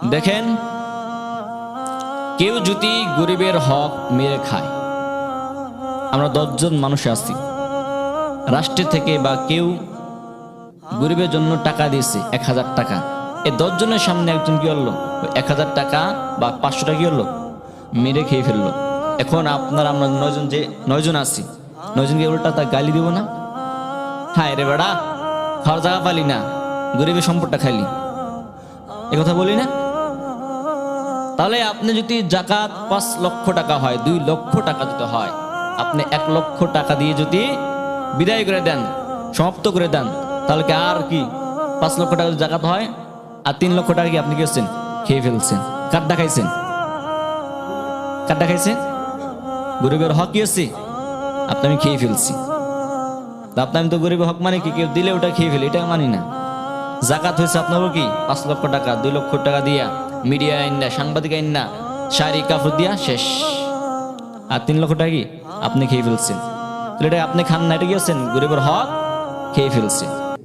দেখেন, কেউ যদি গরিবের হক মেরে খায়, আমরা 10 জন মানুষ আছি, রাষ্ট্র থেকে বা কেউ গরিবের জন্য টাকা দিয়েছে 1000 টাকা, এই 10 জনের সামনে একজন কি হলো 1000 টাকা বা 500 টাকা কি হলো মেরে খেয়ে ফেললো। এখন আমরা 9 জন আছি, 9 জনকে উল্টা তা গালি দিব না? হ্যাঁ রে বেড়া, খাওয়ার জায়গা পালি না, গরিবের সম্পদটা খাইলি, এ কথা বলি না? তাহলে আপনি যদি জাকাত 5 লক্ষ টাকা হয়, 2 লক্ষ টাকা যদি হয়, আপনি 1 লক্ষ টাকা দিয়ে যদি বিদায় করে দেন, সমাপ্ত করে দেন, তাহলে কি আর কি 5 লক্ষ টাকা জাকাত হয়? আর 3 লক্ষ টাকা কি আপনি কি করছেন? খেয়ে ফেলছেন। কাটটা খাইছেন, কাটটা খাইছেন, গরিবের হক কি আছে আপনি আমি খেয়ে ফেলছি। আমি তো গরিবের হক মানে কি, কেউ দিলে ওটা খেয়ে ফেলে, এটা মানি না। জাকাত হয়েছে আপনারও কি 5 লক্ষ টাকা, 2 লক্ষ টাকা দিয়া মিডিয়া আইন না, সাংবাদিক আইন না, শাড়ি কাপড় দিয়া শেষ। আর 3 লক্ষ টাকা কি আপনি খেয়ে ফেলছেন, তাহলে এটা আপনি খান না, এটা কি আছেন গরিবের হক খেয়ে ফেলছে।